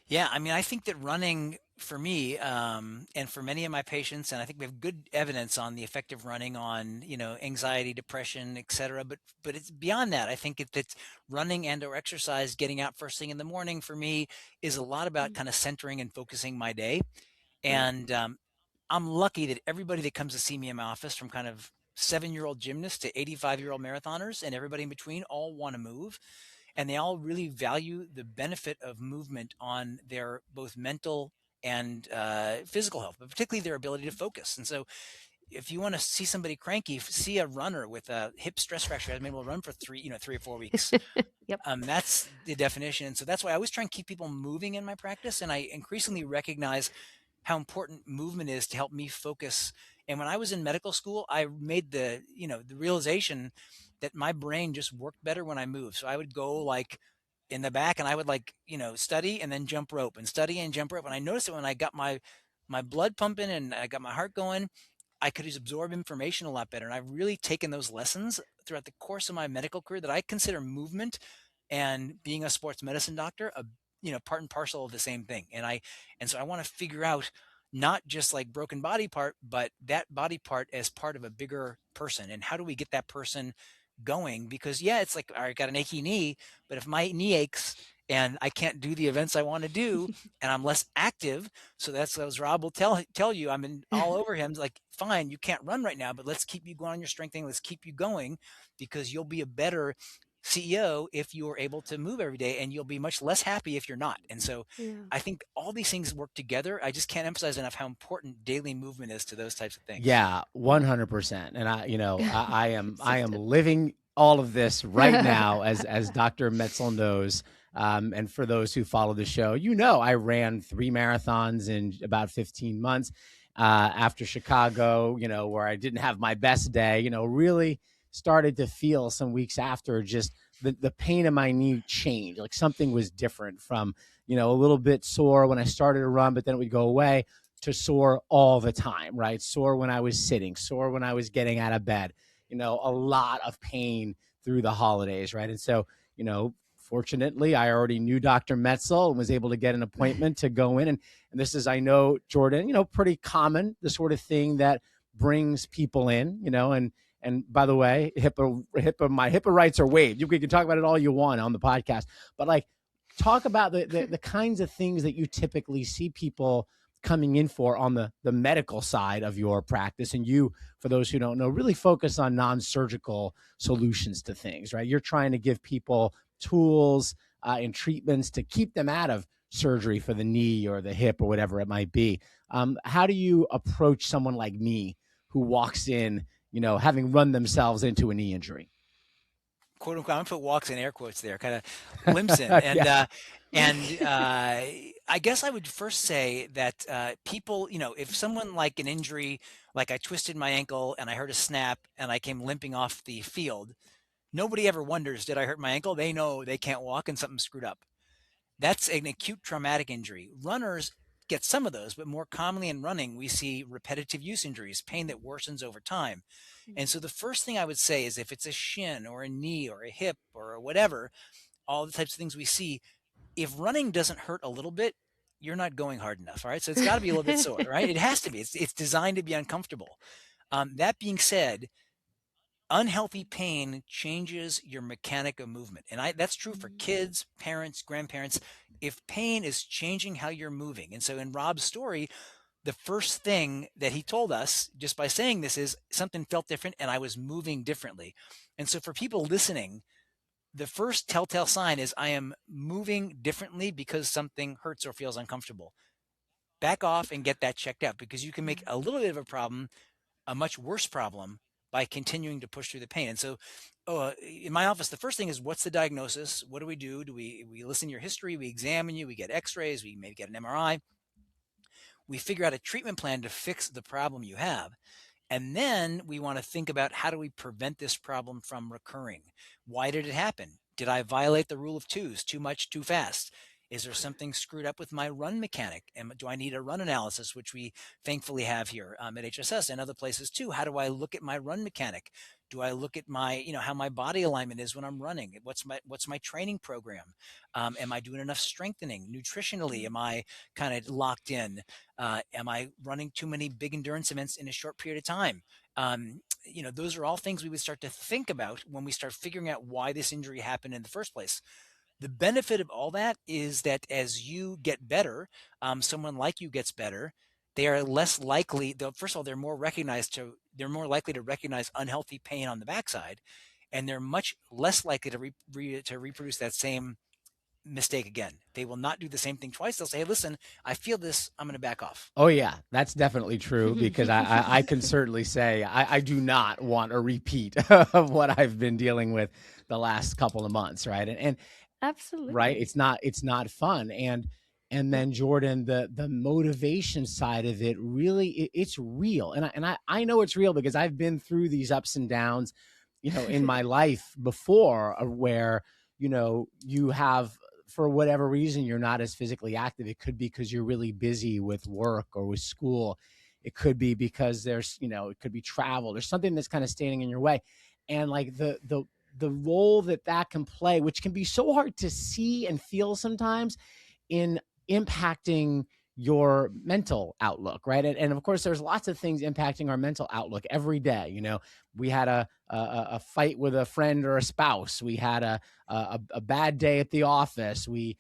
Yeah, I mean, I think that running for me, and for many of my patients, and I think we have good evidence on the effect of running on, anxiety, depression, et cetera. But it's beyond that. I think it's running and or exercise, getting out first thing in the morning for me is a lot about kind of centering and focusing my day. And I'm lucky that everybody that comes to see me in my office, from kind of 7-year-old gymnasts to 85-year-old marathoners and everybody in between, all want to move. And they all really value the benefit of movement on their both mental and physical health, but particularly their ability to focus. And so if you want to see somebody cranky, see a runner with a hip stress fracture, hasn't been able to run for 3 or 4 weeks. Yep. That's the definition. And so that's why I always try and keep people moving in my practice. And I increasingly recognize how important movement is to help me focus. And when I was in medical school, I made the realization that my brain just worked better when I moved. So I would go like in the back and I would study and then jump rope and study and jump rope. And I noticed that when I got my blood pumping and I got my heart going, I could just absorb information a lot better. And I've really taken those lessons throughout the course of my medical career, that I consider movement and being a sports medicine doctor part and parcel of the same thing. And so I want to figure out not just like broken body part, but that body part as part of a bigger person. And how do we get that person going? Because it's like, all right, I got an achy knee, but if my knee aches and I can't do the events I want to do and I'm less active, so that's as Rob will tell you, I'm in all over him, like, fine, you can't run right now, but let's keep you going on your strength thing. Let's keep you going, because you'll be a better CEO if you're able to move every day, and you'll be much less happy if you're not. And so I think all these things work together. I just can't emphasize enough how important daily movement is to those types of things. Yeah, 100%. And I am living all of this right now, as Dr. Metzl knows. And for those who follow the show, I ran 3 marathons in about 15 months after Chicago, where I didn't have my best day, really started to feel some weeks after just the pain in my knee changed. Like something was different from, a little bit sore when I started to run, but then it would go away, to sore all the time, right? Sore when I was sitting, sore when I was getting out of bed, a lot of pain through the holidays, right? And so, fortunately, I already knew Dr. Metzl and was able to get an appointment to go in. And this is, I know, Jordan, pretty common, the sort of thing that brings people in, and by the way, my HIPAA rights are waived. You can talk about it all you want on the podcast, but talk about the kinds of things that you typically see people coming in for on the medical side of your practice. And you, for those who don't know, really focus on non-surgical solutions to things, right? You're trying to give people tools and treatments to keep them out of surgery for the knee or the hip or whatever it might be. How do you approach someone like me who walks in, having run themselves into a knee injury? quote unquote, I'm gonna put walks in air quotes there, kind of limps in. I guess I would first say that people, if someone like an injury, like I twisted my ankle and I heard a snap and I came limping off the field, nobody ever wonders, did I hurt my ankle? They know they can't walk and something screwed up. That's an acute traumatic injury. Runners get some of those, but more commonly in running, we see repetitive use injuries, pain that worsens over time. And so the first thing I would say is if it's a shin or a knee or a hip or whatever, all the types of things we see, if running doesn't hurt a little bit, you're not going hard enough. All right. So it's got to be a little bit sore, right? It has to be. It's designed to be uncomfortable. That being said, unhealthy pain changes your mechanic of movement. And that's true for kids, parents, grandparents. If pain is changing how you're moving. And so in Rob's story, the first thing that he told us just by saying this is something felt different and I was moving differently. And so for people listening, the first telltale sign is I am moving differently because something hurts or feels uncomfortable. Back off and get that checked out, because you can make a little bit of a problem a much worse problem by continuing to push through the pain. And so in my office, the first thing is, what's the diagnosis? What do? We listen to your history, we examine you, we get x-rays, we maybe get an MRI. We figure out a treatment plan to fix the problem you have. And then we want to think about, how do we prevent this problem from recurring? Why did it happen? Did I violate the rule of twos? Too much, too fast? Is there something screwed up with my run mechanic? And do I need a run analysis, which we thankfully have here at HSS and other places too? How do I look at my run mechanic? Do I look at my, how my body alignment is when I'm running? What's my training program? Am I doing enough strengthening? Nutritionally, am I kind of locked in? Am I running too many big endurance events in a short period of time? Those are all things we would start to think about when we start figuring out why this injury happened in the first place. The benefit of all that is that as you get better, someone like you gets better, they are less likely, first of all, they're more likely to recognize unhealthy pain on the backside, and they're much less likely to reproduce that same mistake again. They will not do the same thing twice. They'll say, hey, listen, I feel this, I'm going to back off. Oh yeah, that's definitely true, because I can certainly say I do not want a repeat of what I've been dealing with the last couple of months. Right. And absolutely right. It's not fun. And then Jordan, the motivation side of it, really, it's real. And I know it's real because I've been through these ups and downs, in my life before, where, you have, for whatever reason, you're not as physically active. It could be because you're really busy with work or with school. It could be because there's, it could be travel. There's something that's kind of standing in your way. And like the role that can play, which can be so hard to see and feel sometimes, in impacting your mental outlook, right? And of course, there's lots of things impacting our mental outlook every day. We had a fight with a friend or a spouse. We had a bad day at the office. We,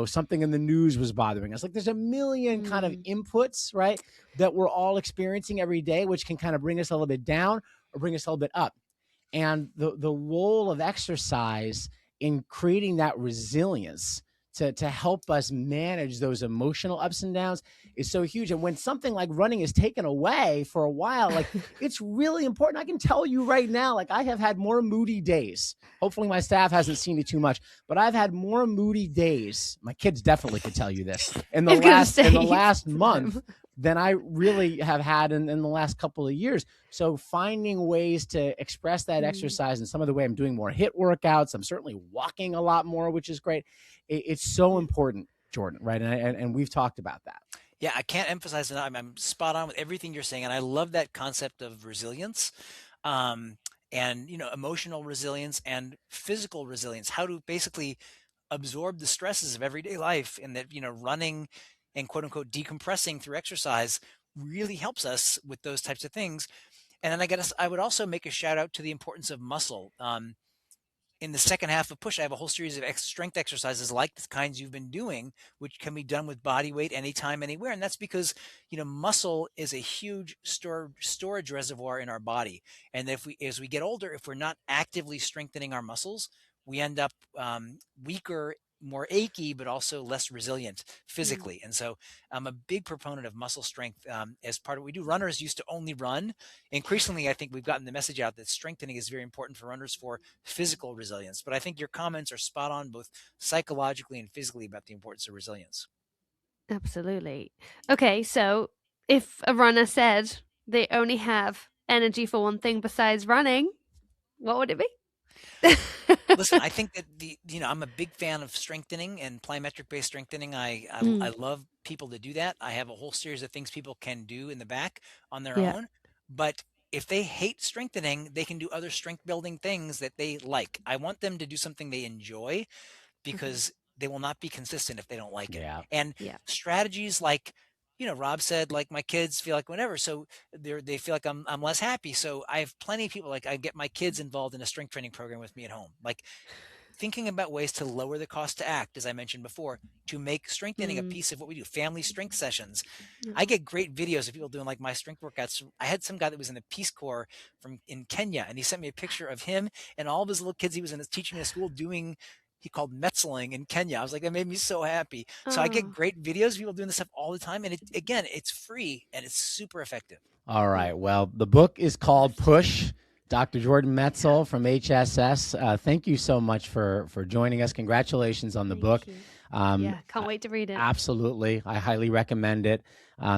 something in the news was bothering us. Like, there's a million kind of inputs, right, that we're all experiencing every day, which can kind of bring us a little bit down or bring us a little bit up. And the role of exercise in creating that resilience to help us manage those emotional ups and downs is so huge. And when something like running is taken away for a while, like, it's really important. I can tell you right now, like, I have had more moody days. Hopefully my staff hasn't seen it too much, but I've had more moody days. My kids definitely could tell you this in the last month than I really have had in the last couple of years. So finding ways to express that exercise in some of the way, I'm doing more HIIT workouts. I'm certainly walking a lot more, which is great. It's so important, Jordan, right? And we've talked about that. Yeah, I can't emphasize enough. I'm spot on with everything you're saying. And I love that concept of resilience, and, emotional resilience and physical resilience, how to basically absorb the stresses of everyday life, and that, running and quote unquote decompressing through exercise really helps us with those types of things. And then I would also make a shout out to the importance of muscle. In the second half of Push, I have a whole series of strength exercises like the kinds you've been doing, which can be done with body weight anytime, anywhere. And that's because, muscle is a huge storage reservoir in our body. And as we get older, if we're not actively strengthening our muscles, we end up weaker more achy, but also less resilient physically. And so I'm a big proponent of muscle strength as part of what we do. Runners used to only run. Increasingly, I think we've gotten the message out that strengthening is very important for runners for physical resilience. But I think your comments are spot on, both psychologically and physically, about the importance of resilience. Absolutely. Okay, so if a runner said they only have energy for one thing besides running, what would it be? Listen, I think that I'm a big fan of strengthening and plyometric-based strengthening. I love people to do that. I have a whole series of things people can do in the back on their own. But if they hate strengthening, they can do other strength building things that they like. I want them to do something they enjoy, because they will not be consistent if they don't like it. And strategies like, Rob said, like, my kids feel like whatever, so they feel like I'm less happy. So I have plenty of people, like, I get my kids involved in a strength training program with me at home, like thinking about ways to lower the cost to act, as I mentioned before, to make strengthening a piece of what we do. Family strength sessions. I get great videos of people doing like my strength workouts. I had some guy that was in the Peace Corps in Kenya, and he sent me a picture of him and all of his little kids he was teaching in school doing, he called Metzling in Kenya. I was like, that made me so happy. So I get great videos of people doing this stuff all the time. And it's free and it's super effective. All right. Well, the book is called Push. Dr. Jordan Metzl from HSS. Thank you so much for joining us. Congratulations on the book. Can't wait to read it. Absolutely. I highly recommend it.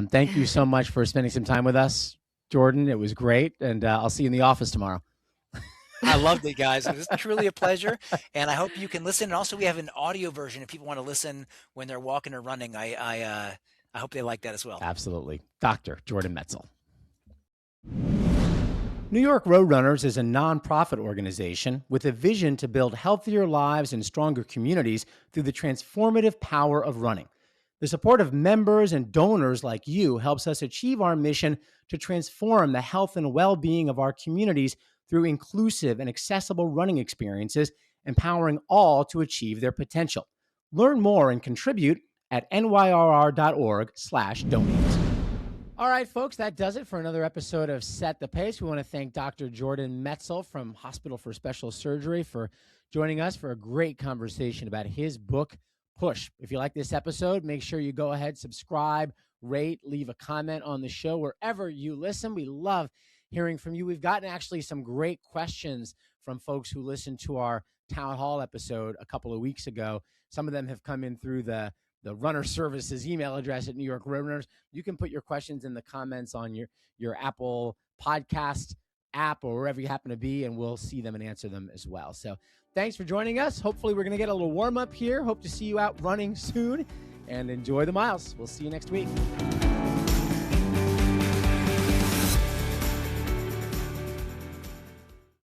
Thank you so much for spending some time with us, Jordan. It was great. And I'll see you in the office tomorrow. I loved it, guys. It was truly a pleasure. And I hope you can listen. And also, we have an audio version if people want to listen when they're walking or running. I hope they like that as well. Absolutely. Dr. Jordan Metzl. New York Roadrunners is a nonprofit organization with a vision to build healthier lives and stronger communities through the transformative power of running. The support of members and donors like you helps us achieve our mission to transform the health and well-being of our communities through inclusive and accessible running experiences, empowering all to achieve their potential. Learn more and contribute at nyrr.org/donate. All right, folks, that does it for another episode of Set the Pace. We want to thank Dr. Jordan Metzl from Hospital for Special Surgery for joining us for a great conversation about his book, Push. If you like this episode, make sure you go ahead, subscribe, rate, leave a comment on the show wherever you listen. We love hearing from you. We've gotten actually some great questions from folks who listened to our town hall episode a couple of weeks ago. Some of them have come in through the runner services email address at New York Roadrunners. You can put your questions in the comments on your Apple podcast app or wherever you happen to be, and we'll see them and answer them as well. So thanks for joining us. Hopefully we're going to get a little warm up here. Hope to see you out running soon, and enjoy the miles. We'll see you next week.